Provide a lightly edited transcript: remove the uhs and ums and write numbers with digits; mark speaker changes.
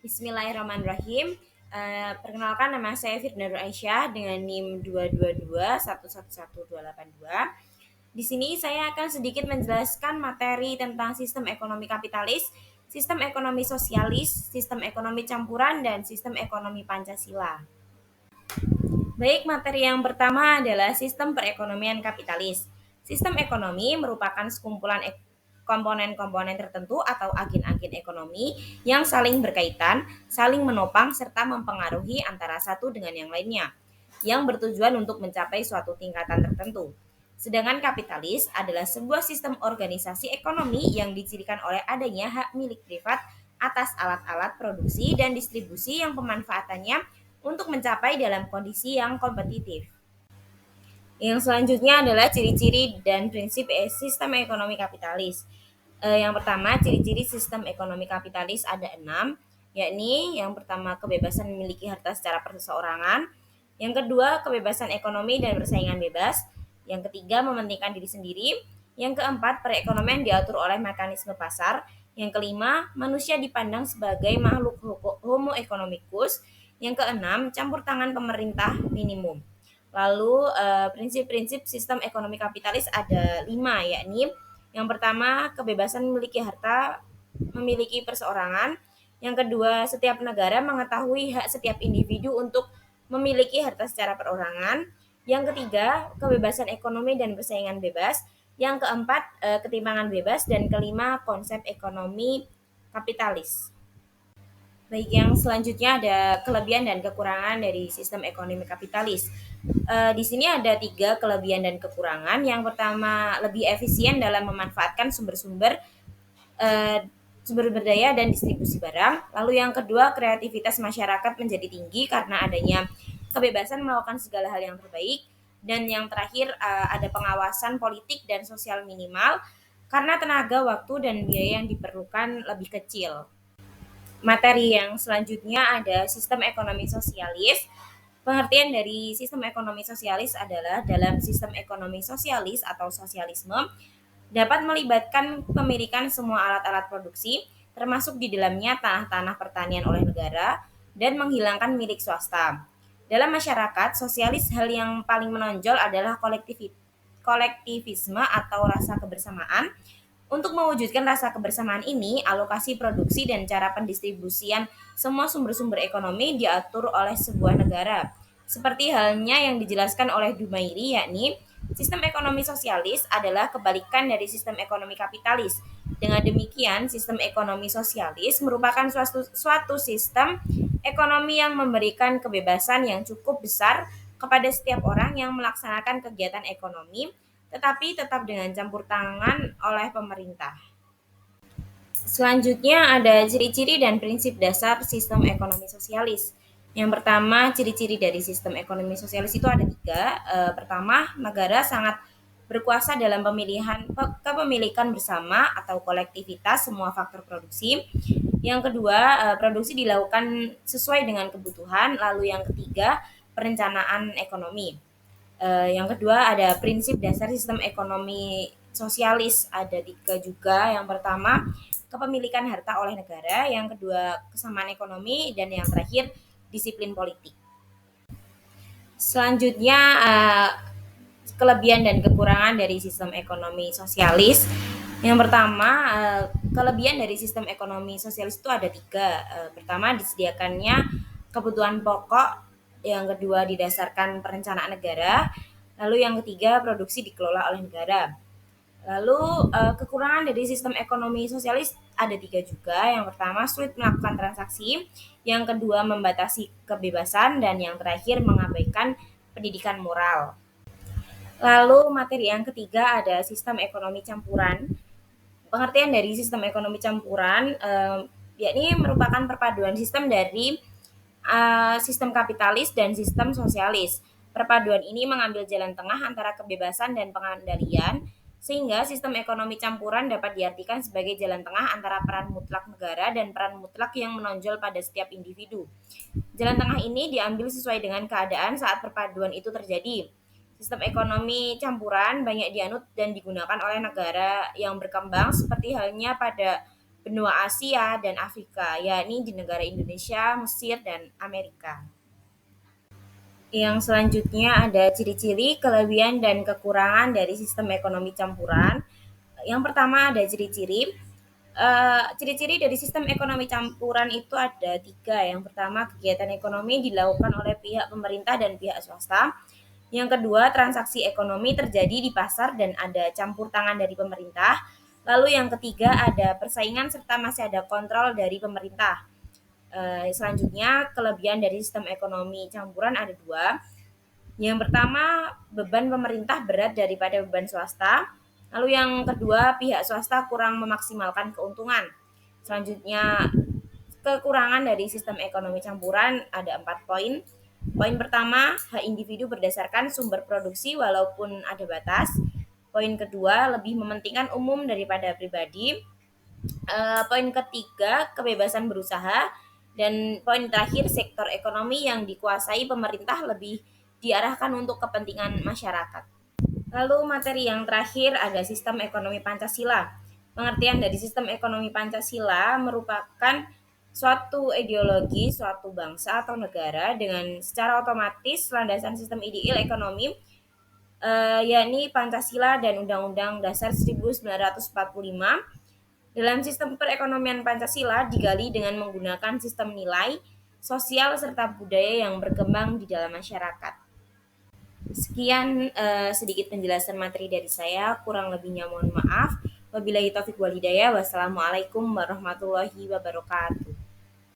Speaker 1: Bismillahirrahmanirrahim. Perkenalkan, nama saya Firda Nur Aisyah dengan NIM 222111282. Di sini saya akan sedikit menjelaskan materi tentang sistem ekonomi kapitalis, sistem ekonomi sosialis, sistem ekonomi campuran, dan sistem ekonomi Pancasila. Baik, materi yang pertama adalah sistem perekonomian kapitalis. Sistem ekonomi merupakan sekumpulan komponen-komponen tertentu atau agen-agen ekonomi yang saling berkaitan, saling menopang, serta mempengaruhi antara satu dengan yang lainnya, yang bertujuan untuk mencapai suatu tingkatan tertentu. Sedangkan kapitalis adalah sebuah sistem organisasi ekonomi yang dicirikan oleh adanya hak milik privat atas alat-alat produksi dan distribusi yang pemanfaatannya untuk mencapai dalam kondisi yang kompetitif. Yang selanjutnya adalah ciri-ciri dan prinsip sistem ekonomi kapitalis. Yang pertama, ciri-ciri sistem ekonomi kapitalis ada 6, yakni yang pertama kebebasan memiliki harta secara perseorangan, yang kedua kebebasan ekonomi dan persaingan bebas, yang ketiga mementingkan diri sendiri, yang keempat perekonomian diatur oleh mekanisme pasar, yang kelima manusia dipandang sebagai makhluk homo economicus, yang keenam campur tangan pemerintah minimum. Lalu prinsip-prinsip sistem ekonomi kapitalis ada 5, yakni yang pertama kebebasan memiliki harta memiliki perseorangan, yang kedua setiap negara mengetahui hak setiap individu untuk memiliki harta secara perorangan, yang ketiga kebebasan ekonomi dan persaingan bebas, yang keempat ketimpangan bebas, dan kelima konsep ekonomi kapitalis. Baik, yang selanjutnya ada kelebihan dan kekurangan dari sistem ekonomi kapitalis. Di sini ada 3 kelebihan dan kekurangan. Yang pertama, lebih efisien dalam memanfaatkan sumber daya dan distribusi barang. Lalu yang kedua, kreativitas masyarakat menjadi tinggi karena adanya kebebasan melakukan segala hal yang terbaik. Dan yang terakhir, ada pengawasan politik dan sosial minimal karena tenaga, waktu, dan biaya yang diperlukan lebih kecil. Materi yang selanjutnya ada sistem ekonomi sosialis. Pengertian dari sistem ekonomi sosialis adalah dalam sistem ekonomi sosialis atau sosialisme dapat melibatkan pemilikan semua alat-alat produksi, termasuk di dalamnya tanah-tanah pertanian oleh negara, dan menghilangkan milik swasta. Dalam masyarakat, sosialis hal yang paling menonjol adalah kolektivisme atau rasa kebersamaan. Untuk mewujudkan rasa kebersamaan ini, alokasi produksi dan cara pendistribusian semua sumber-sumber ekonomi diatur oleh sebuah negara. Seperti halnya yang dijelaskan oleh Dumairi, yakni sistem ekonomi sosialis adalah kebalikan dari sistem ekonomi kapitalis. Dengan demikian, sistem ekonomi sosialis merupakan suatu sistem ekonomi yang memberikan kebebasan yang cukup besar kepada setiap orang yang melaksanakan kegiatan ekonomi, tetapi tetap dengan campur tangan oleh pemerintah. Selanjutnya ada ciri-ciri dan prinsip dasar sistem ekonomi sosialis. Yang pertama, ciri-ciri dari sistem ekonomi sosialis itu ada 3. Pertama, negara sangat berkuasa dalam kepemilikan bersama atau kolektivitas semua faktor produksi. Yang kedua, produksi dilakukan sesuai dengan kebutuhan. Lalu yang ketiga, perencanaan ekonomi. Yang kedua ada prinsip dasar sistem ekonomi sosialis ada 3 juga. Yang pertama kepemilikan harta oleh negara, yang kedua kesamaan ekonomi, dan yang terakhir disiplin politik. Selanjutnya kelebihan dan kekurangan dari sistem ekonomi sosialis. Yang pertama, kelebihan dari sistem ekonomi sosialis itu ada 3. Pertama, disediakannya kebutuhan pokok, yang kedua didasarkan perencanaan negara, lalu yang ketiga produksi dikelola oleh negara. Lalu kekurangan dari sistem ekonomi sosialis ada 3 juga. Yang pertama, sulit melakukan transaksi, yang kedua membatasi kebebasan, dan yang terakhir mengabaikan pendidikan moral. Lalu materi yang ketiga ada sistem ekonomi campuran. Pengertian dari sistem ekonomi campuran yakni merupakan perpaduan sistem dari sistem kapitalis dan sistem sosialis. Perpaduan ini mengambil jalan tengah antara kebebasan dan pengendalian, sehingga sistem ekonomi campuran dapat diartikan sebagai jalan tengah antara peran mutlak negara dan peran mutlak yang menonjol pada setiap individu. Jalan tengah ini diambil sesuai dengan keadaan saat perpaduan itu terjadi. Sistem ekonomi campuran banyak dianut dan digunakan oleh negara yang berkembang seperti halnya pada benua Asia dan Afrika, yakni di negara Indonesia, Mesir, dan Amerika. Yang selanjutnya ada ciri-ciri, kelebihan, dan kekurangan dari sistem ekonomi campuran. Yang pertama ada ciri-ciri. Ciri-ciri dari sistem ekonomi campuran itu ada tiga. Yang pertama, kegiatan ekonomi dilakukan oleh pihak pemerintah dan pihak swasta. Yang kedua, transaksi ekonomi terjadi di pasar dan ada campur tangan dari pemerintah. Lalu yang ketiga, ada persaingan serta masih ada kontrol dari pemerintah. Selanjutnya, kelebihan dari sistem ekonomi campuran ada dua. Yang pertama, beban pemerintah berat daripada beban swasta. Lalu yang kedua, pihak swasta kurang memaksimalkan keuntungan. Selanjutnya, kekurangan dari sistem ekonomi campuran ada 4 poin. Poin pertama, hak individu berdasarkan sumber produksi walaupun ada batas. Poin kedua, lebih mementingkan umum daripada pribadi. Poin ketiga, kebebasan berusaha. Dan poin terakhir, sektor ekonomi yang dikuasai pemerintah lebih diarahkan untuk kepentingan masyarakat. Lalu materi yang terakhir ada sistem ekonomi Pancasila. Pengertian dari sistem ekonomi Pancasila merupakan suatu ideologi, suatu bangsa atau negara dengan secara otomatis landasan sistem ideal ekonomi, yakni Pancasila dan Undang-Undang Dasar 1945. Dalam sistem perekonomian Pancasila digali dengan menggunakan sistem nilai, sosial, serta budaya yang berkembang di dalam masyarakat. Sekian sedikit penjelasan materi dari saya, kurang lebihnya mohon maaf. Wabillahi taufiq wal hidayah. Wassalamualaikum warahmatullahi wabarakatuh.